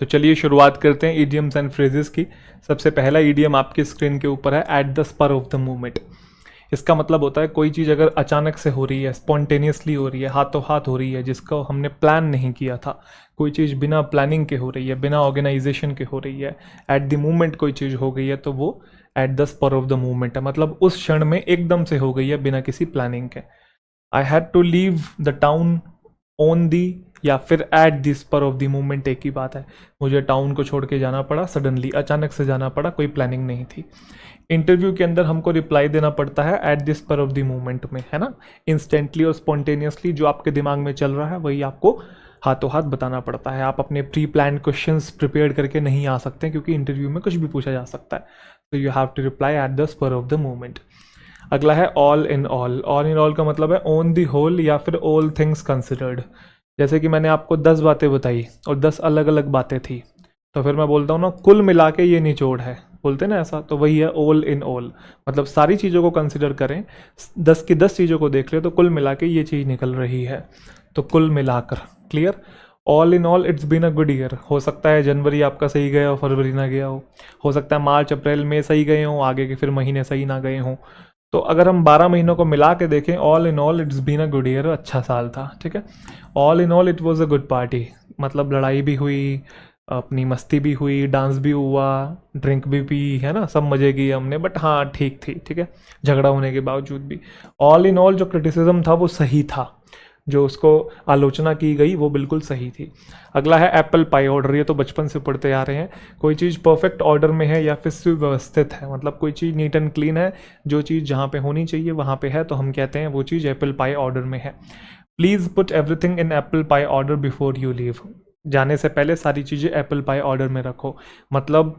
तो चलिए शुरुआत करते हैं ईडियम्स एंड फ्रेजेस की। सबसे पहला ईडियम आपकी स्क्रीन के ऊपर है, at the spur of the moment. इसका मतलब होता है कोई चीज़ अगर अचानक से हो रही है, स्पॉन्टेनियसली हो रही है, हाथों हाथ हो रही है, जिसको हमने प्लान नहीं किया था, कोई चीज़ बिना प्लानिंग के हो रही है, बिना ऑर्गेनाइजेशन के हो रही है, एट द मोमेंट कोई चीज़ हो गई है, तो वो at the spur of the moment है। मतलब उस क्षण में एकदम से हो गई है बिना किसी प्लानिंग के। I had to leave the town on the, या फिर at the spur of the moment, एक ही बात है। मुझे टाउन को छोड़ के जाना पड़ा, सडनली अचानक से जाना पड़ा, कोई प्लानिंग नहीं थी। इंटरव्यू के अंदर हमको रिप्लाई देना पड़ता है at the spur of the moment में, है ना। इंस्टेंटली और स्पॉन्टेनियसली जो आपके दिमाग में चल रहा है वही आपको हाथों हाथ बताना पड़ता है। आप अपने प्री प्लान क्वेश्चंस प्रिपेयर करके नहीं आ सकते, क्योंकि इंटरव्यू में कुछ भी पूछा जा सकता है। तो you have to reply at the spur of the moment. अगला है all in all. All in all का मतलब है ऑन दी होल, या फिर ऑल थिंग्स कंसिडर्ड। जैसे कि मैंने आपको 10 बातें बताई और 10 अलग अलग बातें थी, तो फिर मैं बोलता हूँ ना कुल मिला के ये निचोड़ है, बोलते ना ऐसा, तो वही है ऑल इन ऑल। मतलब सारी चीज़ों को कंसिडर करें, 10 की 10 चीज़ों को देख ले तो कुल मिला के ये चीज़ निकल रही है। तो कुल मिलाकर, clear. All in all it's been a good year. हो सकता है जनवरी आपका सही गया हो, फरवरी ना गया हो सकता है मार्च अप्रैल मई सही गए हों, आगे के फिर महीने सही ना गए हों। तो अगर हम 12 महीनों को मिला के देखें, all in all it's been a good year, अच्छा साल था, ठीक है। All in all it was a good party. मतलब लड़ाई भी हुई, अपनी मस्ती भी हुई, डांस भी हुआ, ड्रिंक भी पी, है ना, सब मज़े किए हमने, बट हाँ ठीक थी, ठीक है, झगड़ा होने के बावजूद भी। ऑल इन ऑल जो क्रिटिसिज्म था वो सही था, जो उसको आलोचना की गई वो बिल्कुल सही थी। अगला है एप्पल पाई ऑर्डर। ये तो बचपन से पढ़ते आ रहे हैं। कोई चीज़ परफेक्ट ऑर्डर में है या फिर सुव्यवस्थित है, मतलब कोई चीज़ नीट एंड क्लीन है, जो चीज़ जहाँ पे होनी चाहिए वहाँ पे है, तो हम कहते हैं वो चीज़ एप्पल पाई ऑर्डर में है। Please put everything in apple pie order before you leave. जाने से पहले सारी चीज़ें एप्पल पाई ऑर्डर में रखो। मतलब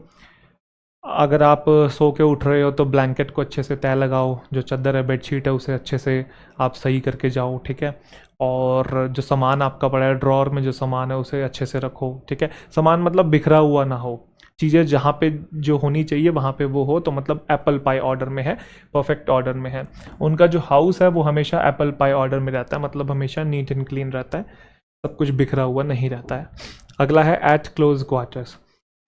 अगर आप सो के उठ रहे हो तो ब्लैंकेट को अच्छे से तय लगाओ, जो चादर है, बेडशीट है, उसे अच्छे से आप सही करके जाओ, ठीक है। और जो सामान आपका पड़ा है ड्रॉअर में, जो सामान है उसे अच्छे से रखो, ठीक है। सामान मतलब बिखरा हुआ ना हो, चीज़ें जहाँ पे जो होनी चाहिए वहाँ पे वो हो, तो मतलब एप्पल पाई ऑर्डर में है, परफेक्ट ऑर्डर में है। उनका जो हाउस है वो हमेशा एप्पल पाई ऑर्डर में रहता है, मतलब हमेशा नीट एंड क्लीन रहता है, सब कुछ बिखरा हुआ नहीं रहता है। अगला है एट क्लोज क्वार्टर्स।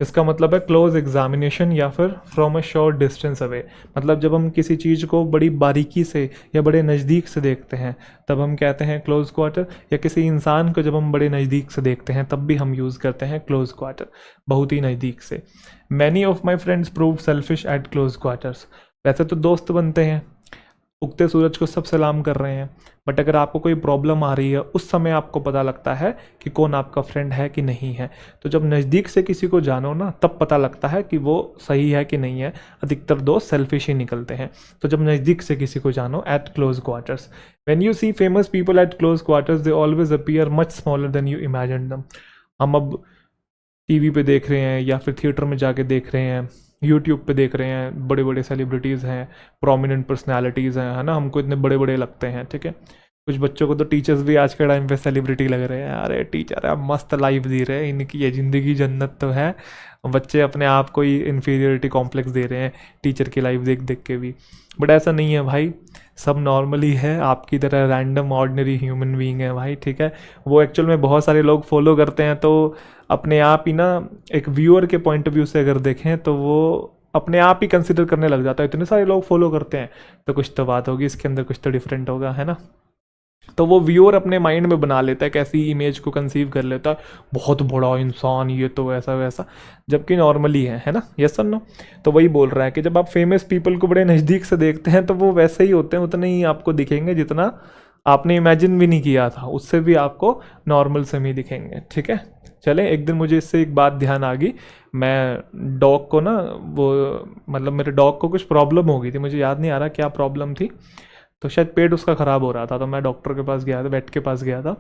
इसका मतलब है क्लोज एग्जामिनेशन या फिर from a short distance away. मतलब जब हम किसी चीज़ को बड़ी बारीकी से या बड़े नज़दीक से देखते हैं तब हम कहते हैं क्लोज क्वार्टर, या किसी इंसान को जब हम बड़े नज़दीक से देखते हैं तब भी हम यूज़ करते हैं क्लोज क्वार्टर, बहुत ही नज़दीक से। Many of my friends prove selfish eight close quarters. वैसे तो दोस्त बनते हैं, उगते सूरज को सब सलाम कर रहे हैं, बट अगर आपको कोई प्रॉब्लम आ रही है उस समय आपको पता लगता है कि कौन आपका फ्रेंड है कि नहीं है। तो जब नज़दीक से किसी को जानो ना तब पता लगता है कि वो सही है कि नहीं है। अधिकतर दोस्त सेल्फिश ही निकलते हैं। तो जब नज़दीक से किसी को जानो at close quarters. When you see famous people at close quarters they always appear much smaller than you imagine them. हम अब टीवी पे देख रहे हैं या फिर थिएटर में जाके देख रहे हैं, यूट्यूब पे देख रहे हैं, बड़े बड़े सेलिब्रिटीज़ हैं, प्रोमिनेंट पर्सनालिटीज़ हैं, है ना, हमको इतने बड़े बड़े लगते हैं, ठीक है। कुछ बच्चों को तो टीचर्स भी आज के टाइम पे सेलिब्रिटी लग रहे हैं। अरे टीचर है, मस्त लाइफ जी रहे हैं, इनकी ये ज़िंदगी जन्नत तो है। बच्चे अपने आप को ही इन्फीरियरिटी कॉम्प्लेक्स दे रहे हैं टीचर की लाइफ देख देख के भी। बट ऐसा नहीं है भाई, सब नॉर्मली है, आपकी तरह रैंडम ऑर्डिनरी ह्यूमन बीइंग है भाई, ठीक है। वो एक्चुअल में बहुत सारे लोग फॉलो करते हैं, तो अपने आप ही ना, एक व्यूअर के पॉइंट ऑफ व्यू से अगर देखें तो वो अपने आप ही कंसिडर करने लग जाता है, इतने सारे लोग फॉलो करते हैं तो कुछ तो बात होगी, इसके अंदर कुछ तो डिफरेंट होगा, है ना। तो वो व्यूअर अपने माइंड में बना लेता है, कैसी इमेज को कंसीव कर लेता है, बहुत बड़ा इंसान ये तो ऐसा वैसा, जबकि नॉर्मली है ना। यस और नो। तो वही बोल रहा है कि जब आप फेमस पीपल को बड़े नज़दीक से देखते हैं तो वो वैसे ही होते हैं, उतने ही आपको दिखेंगे जितना आपने इमेजिन भी नहीं किया था, उससे भी आपको नॉर्मल से ही दिखेंगे, ठीक है। चले, एक दिन मुझे इससे एक बात ध्यान आ गई। मैं डॉग को ना, वो मतलब मेरे डॉग को कुछ प्रॉब्लम हो गई थी, मुझे याद नहीं आ रहा क्या प्रॉब्लम थी, तो शायद पेट उसका ख़राब हो रहा था, तो मैं डॉक्टर के पास गया था, वेट के पास गया था।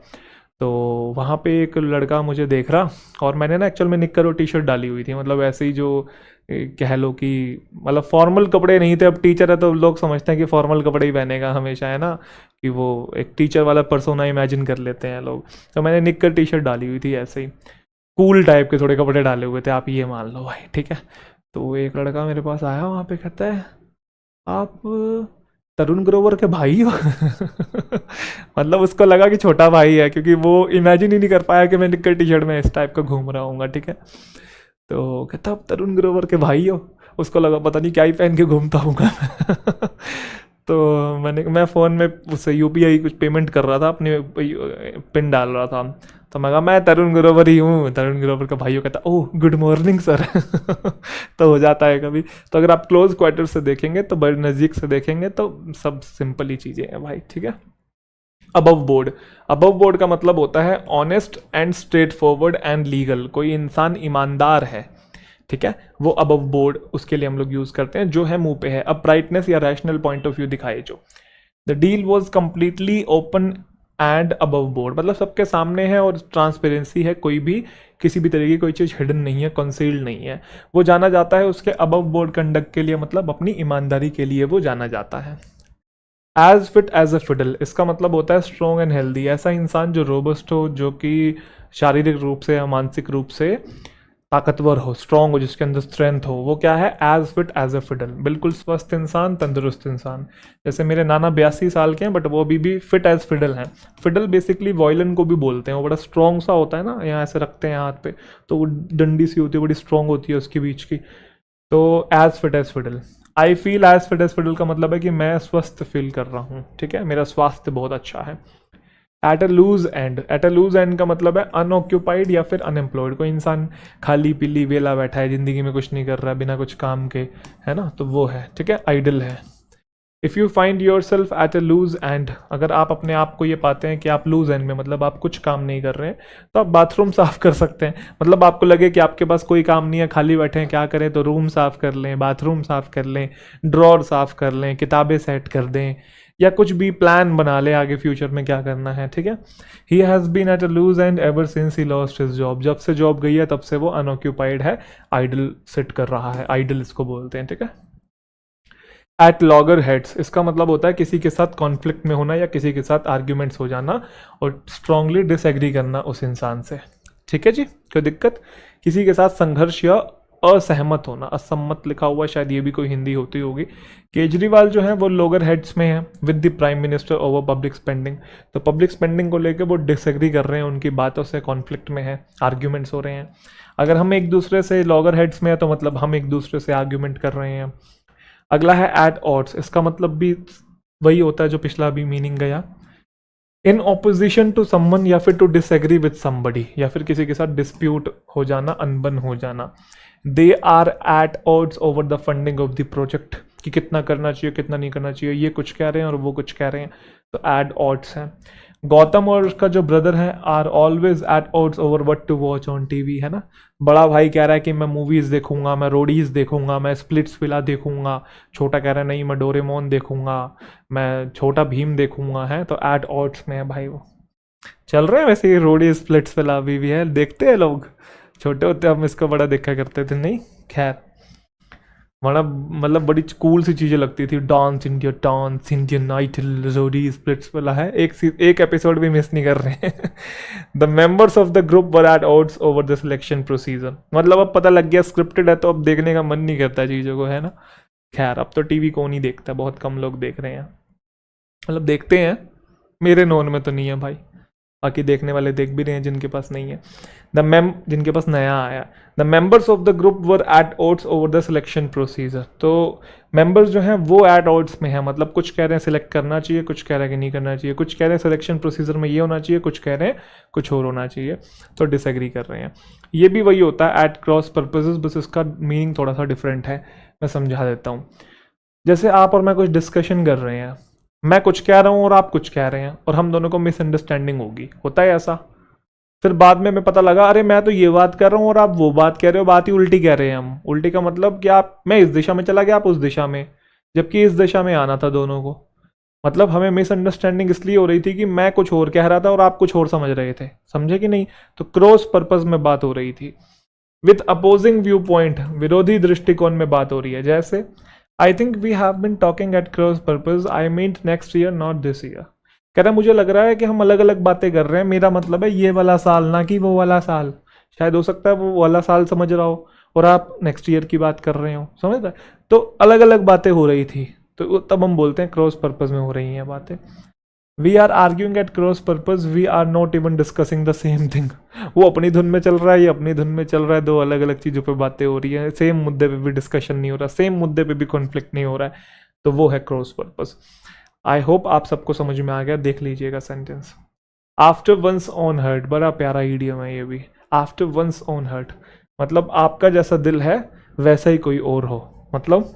तो वहाँ पे एक लड़का मुझे देख रहा, और मैंने ना एक्चुअल में निक्कर और टी शर्ट डाली हुई थी, मतलब ऐसे ही जो कह लो कि मतलब फॉर्मल कपड़े नहीं थे। अब टीचर है तो लोग समझते हैं कि फॉर्मल कपड़े ही पहनेगा हमेशा, है ना, कि वो एक टीचर वाला पर्सोना इमेजिन कर लेते हैं लोग। तो मैंने निक्कर टी शर्ट डाली हुई थी, ऐसे ही कूल टाइप के थोड़े कपड़े डाले हुए थे, आप ये मान लो भाई, ठीक है। तो एक लड़का मेरे पास आया, वहाँ पे कहता है, आप तरुण ग्रोवर के भाई हो? मतलब उसको लगा कि छोटा भाई है, क्योंकि वो इमेजिन ही नहीं कर पाया कि मैं निक्कर टी शर्ट में इस टाइप का घूम रहा हूँ, ठीक है। तो कहता अब तरुण ग्रोवर के भाई हो, उसको लगा पता नहीं क्या ही पहन के घूमता हूँ। तो मैं फ़ोन में उससे यूपीआई कुछ पेमेंट कर रहा था, अपने पिन डाल रहा था। तो मैं कहा मैं तरुण ग्रोवर ही हूँ, तरुण ग्रोवर का भाई हो। कहता ओह गुड मॉर्निंग सर। तो हो जाता है कभी। तो अगर आप क्लोज क्वार्टर से देखेंगे तो बड़े नज़दीक से देखेंगे तो सब सिंपल ही चीज़ें हैं भाई, ठीक है। अबव बोर्ड, अबव बोर्ड का मतलब होता है honest and straight forward and legal. कोई इंसान ईमानदार है, ठीक है, वो अबव बोर्ड उसके लिए हम लोग यूज करते हैं। जो है मुंह पे है, अपराइटनेस या रैशनल पॉइंट ऑफ व्यू दिखाए जो। The deal was completely open and above board, मतलब सबके सामने है और ट्रांसपेरेंसी है, कोई भी किसी भी तरीके की कोई चीज़ हिडन नहीं है, कंसील्ड नहीं है। वो जाना जाता है उसके अबव बोर्ड कंडक्ट के लिए, मतलब अपनी ईमानदारी के लिए वो जाना जाता है। As fit as a fiddle, इसका मतलब होता है स्ट्रॉन्ग एंड हेल्दी, ऐसा इंसान जो रोबस्ट हो, जो कि शारीरिक रूप से या मानसिक रूप से ताकतवर हो, स्ट्रांग हो, जिसके अंदर स्ट्रेंथ हो, वो क्या है, as fit as a fiddle, बिल्कुल स्वस्थ इंसान, तंदुरुस्त इंसान। जैसे मेरे नाना 82 साल के हैं, बट वो अभी भी फिट एज फिडल हैं। फिडल बेसिकली वॉयलिन को भी बोलते हैं, वो बड़ा स्ट्रॉन्ग सा होता है ना, यहाँ ऐसे रखते हैं हाथ पे, तो वो डंडी सी होती है, बड़ी स्ट्रॉन्ग होती है उसकी बीच की। तो as fit as fiddle. I feel as fit as fiddle का मतलब है कि मैं स्वस्थ फील कर रहा हूँ, ठीक है, मेरा स्वास्थ्य बहुत अच्छा है। At a loose end, at a loose end का मतलब है अनऑक्यूपाइड या फिर अनएम्प्लॉयड। कोई इंसान खाली पीली वेला बैठा है, जिंदगी में कुछ नहीं कर रहा है बिना कुछ काम के, है ना, तो वो है, ठीक है, आइडल है। If you find yourself at a loose end, अगर आप अपने आप को ये पाते हैं कि आप लूज एंड में, मतलब आप कुछ काम नहीं कर रहे हैं, तो आप बाथरूम साफ कर सकते हैं। मतलब आपको लगे कि आपके पास कोई काम नहीं है, खाली बैठे हैं, क्या करें, तो रूम साफ कर लें, बाथरूम साफ कर लें, ड्रॉर साफ कर लें, किताबें सेट कर दें, या कुछ भी प्लान बना ले आगे फ्यूचर में क्या करना है, ठीक है। He has been at a loose end ever since he lost his job, जब से जॉब गई है तब से वो अनऑक्यूपाइड है, आइडल सिट कर रहा है, आइडल इसको बोलते हैं, ठीक है। एट लॉगर हेड्स, इसका मतलब होता है किसी के साथ कॉन्फ्लिक्ट में होना या किसी के साथ आर्ग्यूमेंट्स हो जाना और स्ट्रांगली डिसएग्री करना उस इंसान से, ठीक है जी, कोई दिक्कत। किसी के साथ संघर्ष या असहमत होना, असम्मत लिखा हुआ, शायद ये भी कोई हिंदी होती होगी। केजरीवाल जो है वो लॉगर हेड्स में है with the prime minister over public spending, तो पब्लिक स्पेंडिंग को लेकर वो डिसएग्री कर रहे हैं, उनकी बातों से कॉन्फ्लिक्ट में है, आर्ग्यूमेंट्स हो रहे हैं। अगर हम एक दूसरे से लॉगर हेड्स में है तो मतलब हम एक दूसरे से आर्ग्यूमेंट कर रहे हैं। अगला है एट ऑड्स, इसका मतलब भी वही होता है जो पिछला भी मीनिंग गया, इन ऑपोजिशन टू समवन या फिर टू डिसएग्री विद समबडी, या फिर किसी के साथ डिस्प्यूट हो जाना, अनबन हो जाना। They are at odds over the funding of the project, कि कितना करना चाहिए कितना नहीं करना चाहिए, ये कुछ कह रहे हैं और वो कुछ कह रहे हैं, तो एट ऑड्स हैं। गौतम और उसका जो ब्रदर है are always at odds over what to watch on TV, है ना। बड़ा भाई कह रहा है कि मैं मूवीज़ देखूंगा, मैं रोडीज़ देखूंगा, मैं स्प्लिट्स विला देखूंगा, छोटा कह रहा है नहीं मैं डोरेमोन देखूंगा, मैं छोटा भीम देखूंगा, है, तो एट ऑड्स में है भाई वो। चल रहे हैं वैसे ये रोडी स्प्लिट्स विला अभी भी है, देखते हैं लोग, छोटे होते हम इसको बड़ा देखा करते थे, नहीं खैर, बड़ा मतलब बड़ी कूल सी चीज़ें लगती थी, डांस इंडियन आइडल, रोडी स्प्लिट्स वाला है, एक एपिसोड भी मिस नहीं कर रहे हैं। The members of the group were at odds over the selection procedure, मतलब अब पता लग गया स्क्रिप्टेड है तो अब देखने का मन नहीं करता चीज़ों को, है ना। खैर अब तो टीवी कौन ही देखता, बहुत कम लोग देख रहे हैं, मतलब देखते हैं, मेरे नोन में तो नहीं है भाई, बाकी देखने वाले देख भी रहे हैं जिनके पास नहीं है। जिनके पास नया आया, the members of the group were at odds over the selection procedure, तो मेंबर्स जो हैं वो एट ऑड्स में है, मतलब कुछ कह रहे हैं सिलेक्ट करना चाहिए, कुछ कह रहे हैं कि नहीं करना चाहिए, कुछ कह रहे हैं सिलेक्शन प्रोसीजर में ये होना चाहिए, कुछ कह रहे हैं कुछ और होना चाहिए, तो डिसएग्री कर रहे हैं। ये भी वही होता है एट क्रॉस पर्पसेस, बस इसका मीनिंग थोड़ा सा डिफरेंट है, मैं समझा देता हूँ। जैसे आप और मैं कुछ डिस्कशन कर रहे हैं, मैं कुछ कह रहा हूँ और आप कुछ कह रहे हैं, और हम दोनों को मिसअंडरस्टैंडिंग होगी, होता है ऐसा। फिर बाद में मैं पता लगा अरे मैं तो ये बात कर रहा हूँ और आप वो बात कह रहे हो, बात ही उल्टी कह रहे हैं हम। उल्टी का मतलब कि आप, मैं इस दिशा में चला गया, आप उस दिशा में, जबकि इस दिशा में आना था दोनों को। मतलब हमें मिसअंडरस्टैंडिंग इसलिए हो रही थी कि मैं कुछ और कह रहा था और आप कुछ और समझ रहे थे, समझे कि नहीं, तो क्रॉस पर्पस में बात हो रही थी। विथ अपोजिंग व्यू पॉइंट, विरोधी दृष्टिकोण में बात हो रही है। जैसे I think we have been talking at cross purposes, I mean next year not this year. कह रहा है मुझे लग रहा है कि हम अलग अलग बातें कर रहे हैं, मेरा मतलब है ये वाला साल, ना कि वो वाला साल। शायद हो सकता है वो वाला साल समझ रहा हो और आप नेक्स्ट ईयर की बात कर रहे हो, समझ रहे, तो अलग अलग बातें हो रही थी, तो तब हम बोलते हैं क्रॉस पर्पस में हो रही हैं बातें। We are arguing at cross purposes, we are not even discussing the same thing. वो अपनी धुन में चल रहा है, ये अपनी धुन में चल रहा है, दो अलग अलग चीज़ों पे बातें हो रही है, सेम मुद्दे पे भी डिस्कशन नहीं हो रहा, सेम मुद्दे पे भी कॉन्फ्लिक्ट नहीं हो रहा है, तो वो है क्रॉस पर्पस। आई होप आप सबको समझ में आ गया। देख लीजिएगा sentence, after one's own heart, बड़ा प्यारा ईडियम है ये भी। आफ्टर वंस ऑन हर्ट मतलब आपका जैसा दिल है वैसा ही कोई और हो, मतलब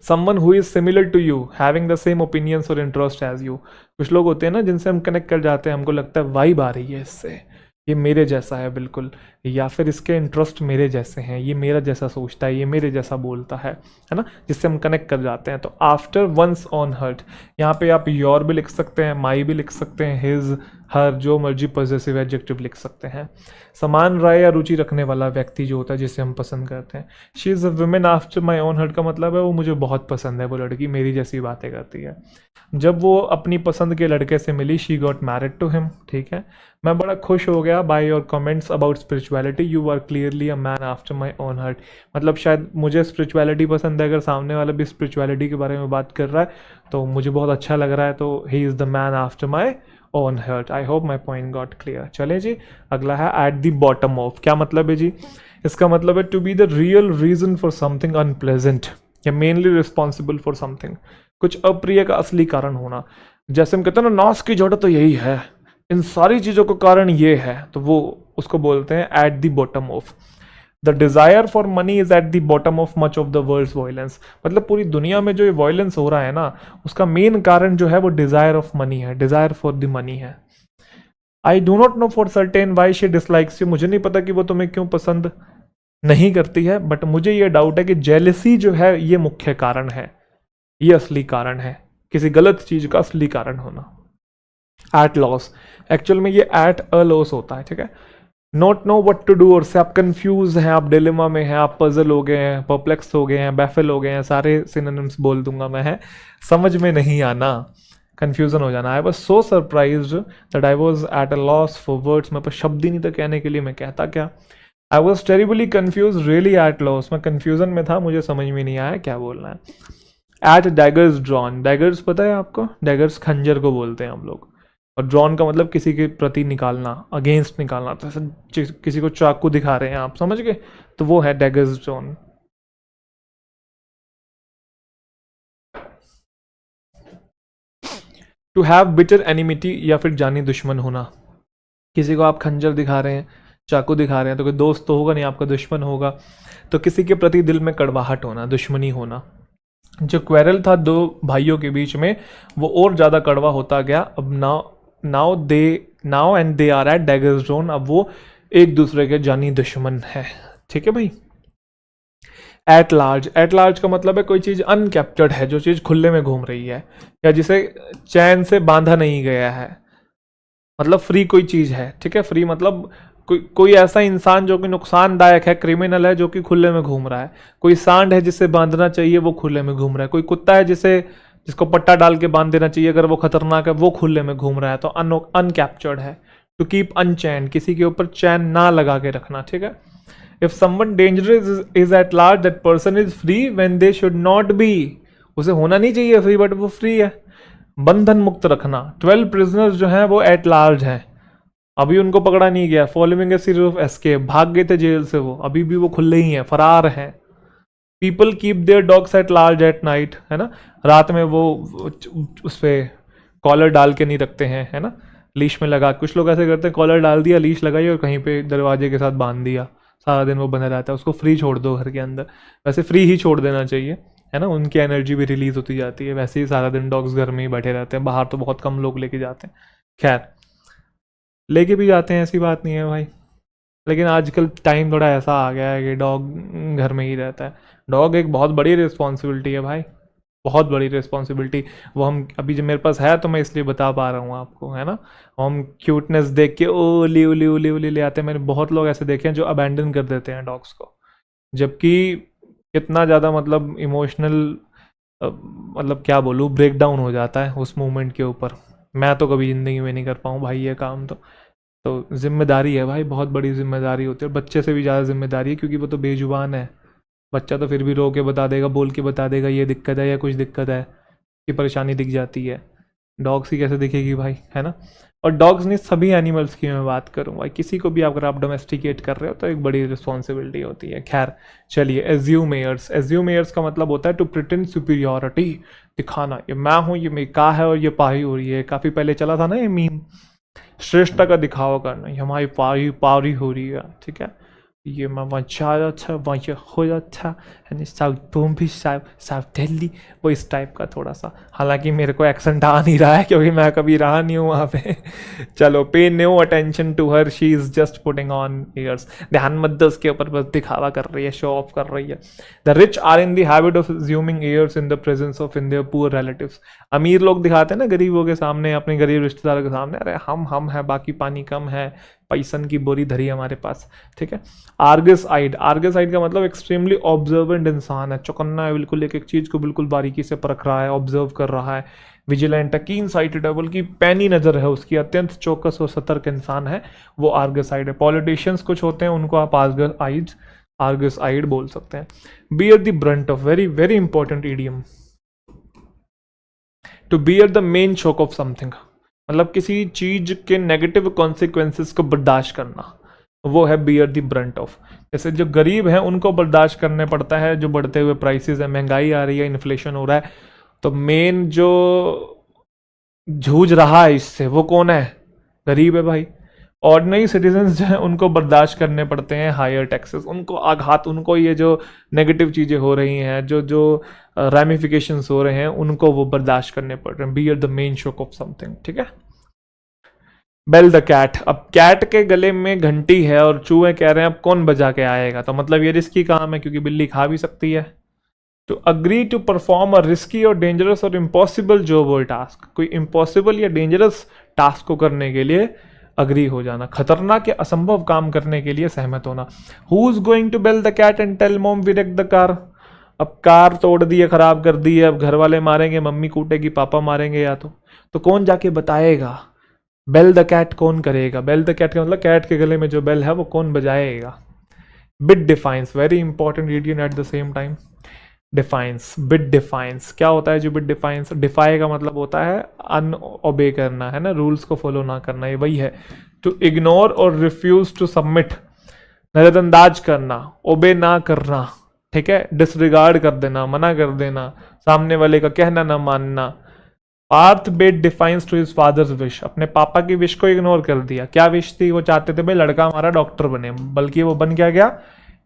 someone who is similar to you, having the same opinions or interest as you। कुछ लोग होते हैं ना जिनसे हम कनेक्ट कर जाते हैं, हमको लगता है वाइब आ रही है इससे, ये मेरे जैसा है बिल्कुल, या फिर इसके इंटरेस्ट मेरे जैसे हैं, ये मेरा जैसा सोचता है, ये मेरे जैसा बोलता है ना, जिससे हम कनेक्ट कर जाते हैं। तो आफ्टर वंस ऑन हर्ट, यहाँ पे आप योर भी लिख सकते हैं, माई भी लिख सकते हैं, हिज, हर, जो मर्जी पॉजेसिव एडजेक्टिव लिख सकते हैं। समान राय या रुचि रखने वाला व्यक्ति जो होता है जिसे हम पसंद करते हैं। She is a woman after my own heart का मतलब है वो मुझे बहुत पसंद है, वो लड़की मेरी जैसी बातें करती है। जब वो अपनी पसंद के लड़के से मिली, she got married to him, ठीक है। मैं बड़ा खुश हो गया by your comments about spirituality, you are clearly a man after my own heart. मतलब शायद मुझे स्पिरिचुअलिटी पसंद है, अगर सामने वाला भी स्पिरिचुअलिटी के बारे में बात कर रहा है तो मुझे बहुत अच्छा लग रहा है, तो he is the man after my own heart. I hope my point got clear. चले जी, अगला है एट द बॉटम ऑफ। क्या मतलब है जी? इसका मतलब है to be the real reason for something unpleasant, या मेनली रिस्पॉन्सिबल फॉर समथिंग, कुछ अप्रिय का असली कारण होना। जैसे हम कहते हैं ना, नाश की जड़ तो यही है, इन सारी चीज़ों का कारण ये है, तो वो उसको बोलते हैं at the bottom of. The desire for money is at the bottom of much of the world's violence. मतलब पूरी दुनिया में जो ये वायलेंस हो रहा है ना, उसका मेन कारण जो है वो डिज़ायर ऑफ मनी है, डिज़ायर फॉर द मनी है। I do not know for certain why she dislikes you. मुझे नहीं पता कि वो तुम्हें क्यों पसंद नहीं करती है, बट मुझे ये डाउट है कि जेलसी जो है ये मुख्य कारण है, ये असली कारण है, किसी गलत चीज का असली कारण होना। एट लॉस, एक्चुअल में ये एट अ लॉस होता है, ठीक है। Not know what to do, और से आप कंफ्यूज हैं, आप डिलेमा में हैं, आप पजल हो गए हैं, परप्लेक्स हो गए हैं, बैफल हो गए हैं, सारे सिनोनिम्स बोल दूंगा मैं, है समझ में नहीं आना, कंफ्यूजन हो जाना। I was so surprised that I was at a loss for words. मेरे पास शब्द ही नहीं था कहने के लिए, मैं कहता क्या। I was terribly confuse, really eight loss, मैं कन्फ्यूजन में था, मुझे समझ में नहीं आया क्या बोलना है। एट डैगर्स ड्रॉन, डैगर्स पता है आपको, डैगर्स खंजर को बोलते हैं हम लोग, और ड्रॉन का मतलब किसी के प्रति निकालना, अगेंस्ट निकालना, तो किसी को चाकू दिखा रहे हैं आप, समझ गए, तो वो है daggers drawn. To have bitter enmity, या फिर जानी दुश्मन होना। किसी को आप खंजर दिखा रहे हैं, चाकू दिखा रहे हैं, तो कोई दोस्त तो होगा नहीं, आपका दुश्मन होगा। तो किसी के प्रति दिल में कड़वाहट होना, दुश्मनी होना। जो क्वेरल था दो भाइयों के बीच में, वो और ज़्यादा कड़वा होता गया। अब now and they are at daggers drawn, अब वो एक दूसरे के जानी दुश्मन है, ठीक है भाई। एट लार्ज, एट लार्ज का मतलब है कोई चीज़ अनकैप्चर्ड है, जो चीज़ खुले में घूम रही है, या जिसे चैन से बांधा नहीं गया है, मतलब फ्री कोई चीज़ है, ठीक है। फ्री मतलब कोई ऐसा इंसान जो कि नुकसानदायक है, क्रिमिनल है, जो कि खुले में घूम रहा है। कोई सांड है जिसे बांधना चाहिए, वो खुले में घूम रहा है। कोई कुत्ता है जिसको पट्टा डाल के बांध देना चाहिए अगर वो खतरनाक है, वो खुले में घूम रहा है, तो अनकैप्चर्ड है। टू कीप अनचैन, किसी के ऊपर चैन ना लगा के रखना, ठीक है। If someone dangerous is at large, that person is free when they should not be. उसे होना नहीं चाहिए फ्री, बट वो फ्री है। बंधन मुक्त रखना, 12 प्रिजनर्स जो हैं वो एट लार्ज हैं, अभी उनको पकड़ा नहीं गया। Following A series of escape, भाग गए थे जेल से वो, अभी भी वो खुले ही हैं, फरार हैं। People keep their dogs at large at night, है ना, रात में वो उस पर कॉलर डाल के नहीं रखते हैं, है ना, लीश में लगा। कुछ लोग ऐसे करते हैं, कॉलर डाल दिया, लीश लगाई और कहीं पे दरवाजे के साथ बांध दिया, सारा दिन वो बना रहता है। उसको फ्री छोड़ दो घर के अंदर, वैसे फ्री ही छोड़ देना चाहिए, है ना, उनकी एनर्जी भी रिलीज होती जाती है। वैसे ही सारा दिन डॉग्स घर में ही बैठे रहते हैं, बाहर तो बहुत कम लोग लेके जाते हैं। खैर, लेके भी जाते हैं, ऐसी बात नहीं है भाई, लेकिन आजकल टाइम थोड़ा ऐसा आ गया है कि डॉग घर में ही रहता है। डॉग एक बहुत बड़ी रिस्पॉन्सिबिलिटी है भाई, बहुत बड़ी रिस्पॉन्सिबिलिटी। वो हम अभी जो मेरे पास है तो मैं इसलिए बता पा रहा हूँ आपको, है ना। हम क्यूटनेस देख के ओ ली उली उली उली ले आते हैं। मैंने बहुत लोग ऐसे देखे हैं जो अबैंडन कर देते हैं डॉग्स को, जबकि कितना ज़्यादा मतलब इमोशनल, मतलब क्या बोलूँ, ब्रेक डाउन हो जाता है उस मोमेंट के ऊपर। मैं तो कभी ज़िंदगी में नहीं कर पाऊँ भाई ये काम, तो जिम्मेदारी है भाई, बहुत बड़ी जिम्मेदारी होती है। बच्चे से भी ज़्यादा जिम्मेदारी है, क्योंकि वो तो बेजुबान है, बच्चा तो फिर भी रो के बता देगा, बोल के बता देगा ये दिक्कत है या कुछ दिक्कत है, कि परेशानी दिख जाती है। डॉग्स की कैसे दिखेगी भाई, है ना। और डॉग्स नहीं, सभी एनिमल्स की मैं बात करूँ भाई, किसी को भी अगर आप डोमेस्टिकेट कर रहे हो तो एक बड़ी रिस्पॉन्सिबिलिटी होती है। खैर चलिए, एज्यूमेयर्स। एज्यूमेयर्स का मतलब होता है टू प्रिटेंड सुपीरियोरिटी, दिखाना ये मैं हूँ, ये मेरी का है और ये पाही हो रही है। काफ़ी पहले चला था ना ये मीम, श्रेष्ठता का दिखावा करना, ये हमारी पारी पारी हो रही है, ठीक है। ये मैं वहाँ जा रहा था, वहाँ ये हो रहा था, यानी साउथ बॉम्बे, साउथ दिल्ली, वो इस टाइप का थोड़ा सा। हालांकि मेरे को एक्सेंट आ नहीं रहा है क्योंकि मैं कभी रहा नहीं हूँ वहाँ पे। चलो, pay no attention to her, she is just putting on airs. ध्यान मत दो उसके ऊपर, बस दिखावा कर रही है, शो ऑफ कर रही है। The rich are in the habit of assuming airs in the presence of in their poor relatives. अमीर लोग दिखाते हैं ना गरीबों के सामने, अपने गरीब रिश्तेदारों के सामने, अरे हम है, बाकी पानी कम है, पैसन की बोरी धरी हमारे पास, ठीक है। आर्गस आइड, आर्गस आइड का मतलब एक्सट्रीमली ऑब्जर्वेंट इंसान है, चौकन्ना है बिल्कुल, एक एक चीज को बिल्कुल बारीकी से परख रहा है, ऑब्जर्व कर रहा है। विजिलेंट है, कीन साइटेड है, बल्कि पैनी नजर है उसकी, अत्यंत चौकस और सतर्क इंसान है, वो आर्गस आइड है। पॉलिटिशियंस कुछ होते हैं, उनको आप आर्गस आइड बोल सकते हैं। Bear the brunt of, very very important idiom, to bear the main shock of something, मतलब किसी चीज के नेगेटिव कॉन्सिक्वेंसेस को बर्दाश्त करना, वो है बियर द ब्रंट ऑफ। जैसे जो गरीब हैं उनको बर्दाश्त करने पड़ता है जो बढ़ते हुए प्राइसेस है, महंगाई आ रही है, इन्फ्लेशन हो रहा है, तो मेन जो जूझ रहा है इससे वो कौन है, गरीब है भाई। ऑर्डिनरी सिटीजन्स जो है उनको बर्दाश्त करने पड़ते हैं हायर टैक्सेस, उनको आघात, उनको ये जो नेगेटिव चीज़ें हो रही हैं, जो जो रैमिफिकेशंस हो रहे हैं, उनको वो बर्दाश्त करने पड़ रहे हैं। Bear the main shock of something, ठीक है। बेल द कैट, अब कैट के गले में घंटी है और चूहे कह रहे हैं अब कौन बजा के आएगा, तो मतलब ये रिस्की काम है क्योंकि बिल्ली खा भी सकती है। To agree to perform a risky और डेंजरस और इम्पॉसिबल जॉब और टास्क, कोई इम्पॉसिबल या डेंजरस टास्क को करने के लिए अग्री हो जाना, खतरनाक या असंभव काम करने के लिए सहमत होना। Who is going to bell the cat and tell mom we wreck the car, अब कार तोड़ दी है, खराब कर दी है, अब घर वाले मारेंगे, मम्मी कूटेगी, पापा मारेंगे, या तो कौन जाके बताएगा। बेल द कैट कौन करेगा, बेल द कैट का मतलब कैट के गले में जो बेल है वो कौन बजाएगा। बिट डिफाइंस, वेरी इंपॉर्टेंट रीडियन at the same time. Defiance, bid defiance, क्या होता है जो बिट डिफाइंस, डिफाई का मतलब होता है अनओबे करना, है ना, रूल्स को फॉलो ना करना, ये वही है। टू इग्नोर और रिफ्यूज टू सबमिट, नजरअंदाज करना, ओबे ना करना, ठीक है, डिसरिगार्ड कर देना, मना कर देना, सामने वाले का कहना ना मानना। Parth bade defiance to his father's wish, अपने पापा की विश को इग्नोर कर दिया। क्या विश थी, वो चाहते थे भाई लड़का हमारा डॉक्टर बने, बल्कि वो बन क्या गया,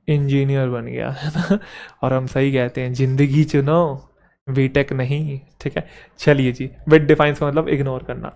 इंजीनियर बन गया, है ना। और हम सही कहते हैं, जिंदगी चुनो बीटेक नहीं, ठीक है। चलिए जी, बेट डिफाइंस का मतलब इग्नोर करना।